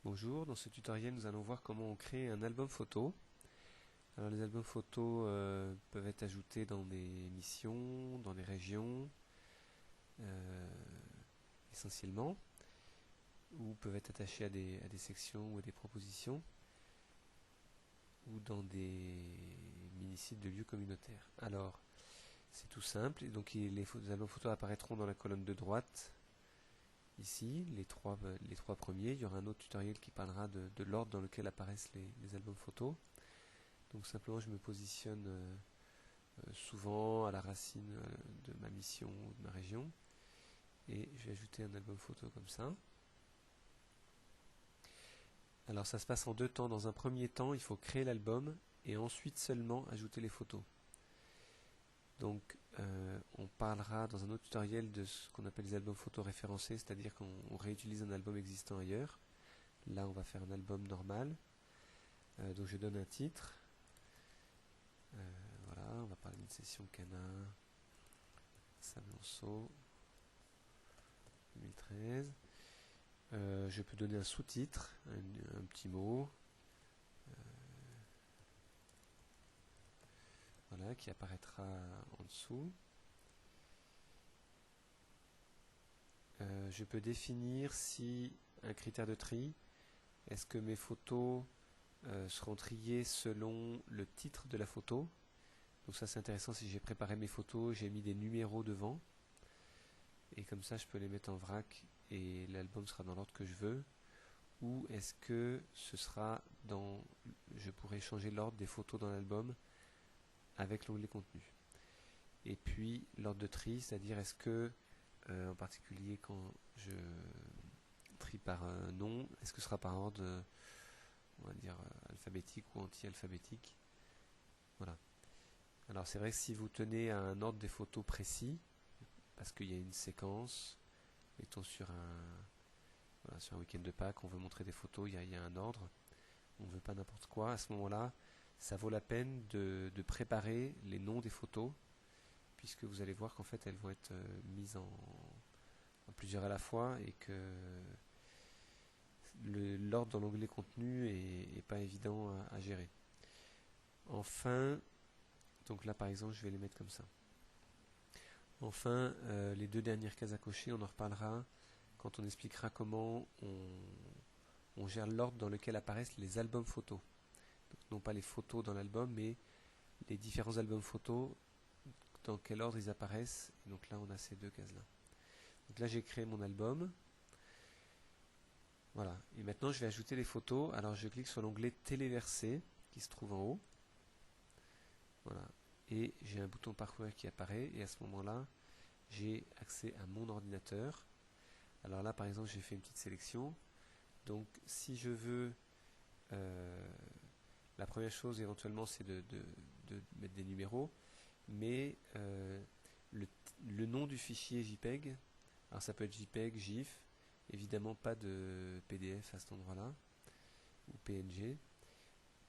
Bonjour, dans ce tutoriel nous allons voir comment on crée un album photo. Alors les albums photos peuvent être ajoutés dans des missions, dans des régions euh, essentiellement, ou peuvent être attachés à des sections ou à des propositions, ou dans des mini-sites de lieux communautaires. Alors c'est tout simple, et donc les albums photos apparaîtront dans la colonne de droite. Ici, les trois premiers, il y aura un autre tutoriel qui parlera de l'ordre dans lequel apparaissent les albums photos. Donc simplement je me positionne souvent à la racine de ma mission ou de ma région et je vais ajouter un album photo comme ça. Alors ça se passe en deux temps. Dans un premier temps, il faut créer l'album et ensuite seulement ajouter les photos. Donc on parlera dans un autre tutoriel de ce qu'on appelle les albums photos référencés, c'est-à-dire qu'on réutilise un album existant ailleurs. Là on va faire un album normal. Donc je donne un titre. Voilà, on va parler d'une session Cana, Sablonceau, 2013. Je peux donner un sous-titre, un petit mot, voilà, qui apparaîtra en dessous. Je peux définir si un critère de tri, est-ce que mes photos seront triées selon le titre de la photo. Donc ça c'est intéressant, si j'ai préparé mes photos, j'ai mis des numéros devant, et comme ça je peux les mettre en vrac et l'album sera dans l'ordre que je veux. Ou est-ce que ce sera dans... Je pourrais changer l'ordre des photos dans l'album avec l'onglet contenu. Et puis l'ordre de tri, c'est-à-dire est-ce que, en particulier quand je trie par nom, est-ce que ce sera par ordre, on va dire, alphabétique ou anti-alphabétique. Voilà. Alors c'est vrai que si vous tenez à un ordre des photos précis, parce qu'il y a une séquence, mettons voilà, sur un week-end de Pâques, on veut montrer des photos, il y a un ordre, on ne veut pas n'importe quoi, à ce moment-là, ça vaut la peine de préparer les noms des photos, puisque vous allez voir qu'en fait elles vont être mises en plusieurs à la fois et que l'ordre dans l'onglet contenu est pas évident à gérer. Enfin, donc là par exemple je vais les mettre comme ça. Enfin, les deux dernières cases à cocher, on en reparlera quand on expliquera comment on gère l'ordre dans lequel apparaissent les albums photos. Donc, non pas les photos dans l'album, mais les différents albums photos, dans quel ordre ils apparaissent. Et donc là, on a ces deux cases-là. Donc là, j'ai créé mon album. Voilà. Et maintenant, je vais ajouter les photos. Alors, je clique sur l'onglet Téléverser, qui se trouve en haut. Voilà. Et j'ai un bouton parcourir qui apparaît. Et à ce moment-là, j'ai accès à mon ordinateur. Alors là, par exemple, j'ai fait une petite sélection. Donc, si je veux... la première chose, éventuellement, c'est de mettre des numéros. Mais le nom du fichier JPEG, alors ça peut être JPEG, GIF, évidemment pas de PDF à cet endroit-là, ou PNG.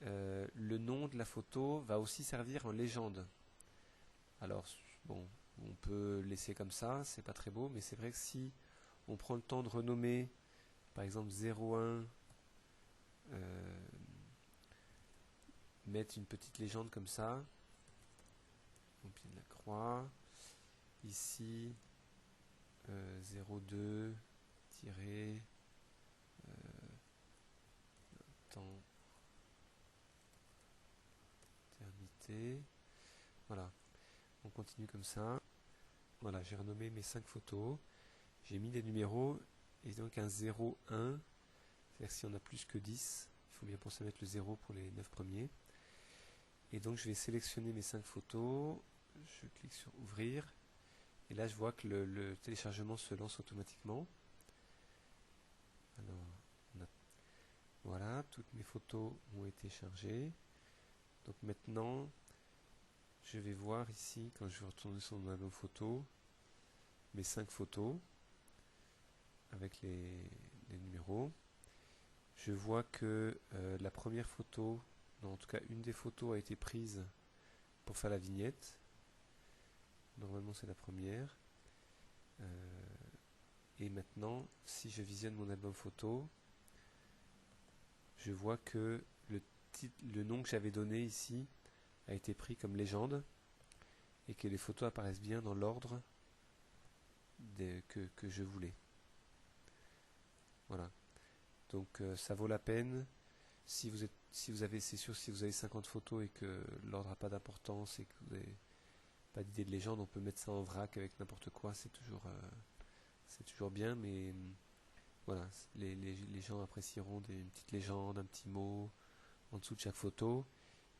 Le nom de la photo va aussi servir en légende. Alors, bon, on peut laisser comme ça, c'est pas très beau, mais c'est vrai que si on prend le temps de renommer, par exemple 01, mettre une petite légende comme ça, au pied de la croix, ici 02, temps éternité. Voilà, on continue comme ça. Voilà, j'ai renommé mes 5 photos. J'ai mis des numéros et donc un 0, 1. C'est-à-dire que si on a plus que 10, il faut bien penser à mettre le 0 pour les 9 premiers. Et donc je vais sélectionner mes 5 photos. Je clique sur ouvrir. Et là je vois que le téléchargement se lance automatiquement. Alors, voilà, toutes mes photos ont été chargées. Donc maintenant, je vais voir ici, quand je vais retourner sur mon album photo, mes 5 photos avec les numéros. Je vois que la première photo, non, en tout cas une des photos a été prise pour faire la vignette. Normalement c'est la première. Et maintenant, si je visionne mon album photo, je vois que le nom que j'avais donné ici a été pris comme légende et que les photos apparaissent bien dans l'ordre que je voulais. Voilà. Donc ça vaut la peine. Si vous avez, c'est sûr, si vous avez 50 photos et que l'ordre n'a pas d'importance et que vous n'avez pas d'idée de légende, on peut mettre ça en vrac avec n'importe quoi, c'est toujours bien, mais voilà, les gens apprécieront une petite légende, un petit mot en dessous de chaque photo.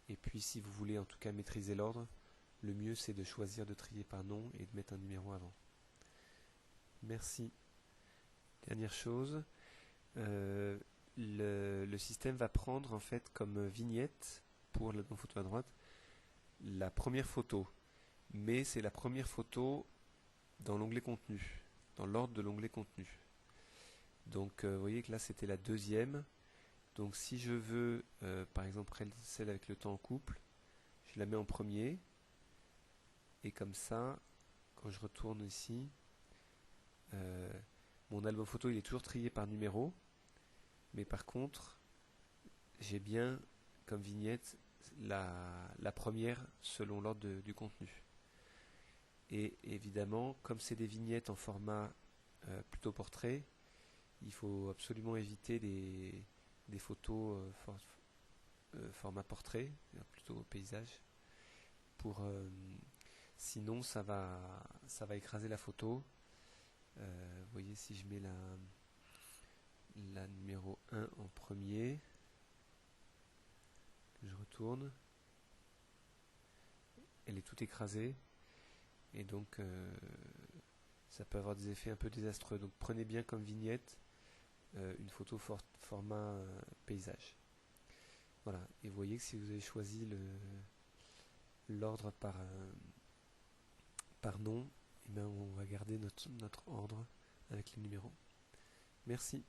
Et puis si vous voulez en tout cas maîtriser l'ordre, le mieux c'est de choisir de trier par nom et de mettre un numéro avant. Merci. Dernière chose, le système va prendre en fait comme vignette pour la photo à droite la première photo, mais c'est la première photo dans l'onglet contenu, dans l'ordre de l'onglet contenu. Donc vous voyez que là c'était la deuxième. Donc si je veux par exemple celle avec le temps en couple, je la mets en premier et comme ça quand je retourne ici, mon album photo il est toujours trié par numéro, mais par contre j'ai bien comme vignette la première selon l'ordre du contenu. Et évidemment, comme c'est des vignettes en format plutôt portrait, il faut absolument éviter des photos format portrait, plutôt paysage, sinon ça va écraser la photo. Vous voyez, si je mets la numéro 1 en premier, je retourne, elle est toute écrasée et donc ça peut avoir des effets un peu désastreux. Donc prenez bien comme vignette une photo format paysage. Voilà, et vous voyez que si vous avez choisi l'ordre par nom, eh bien on va garder notre ordre avec les numéros. Merci.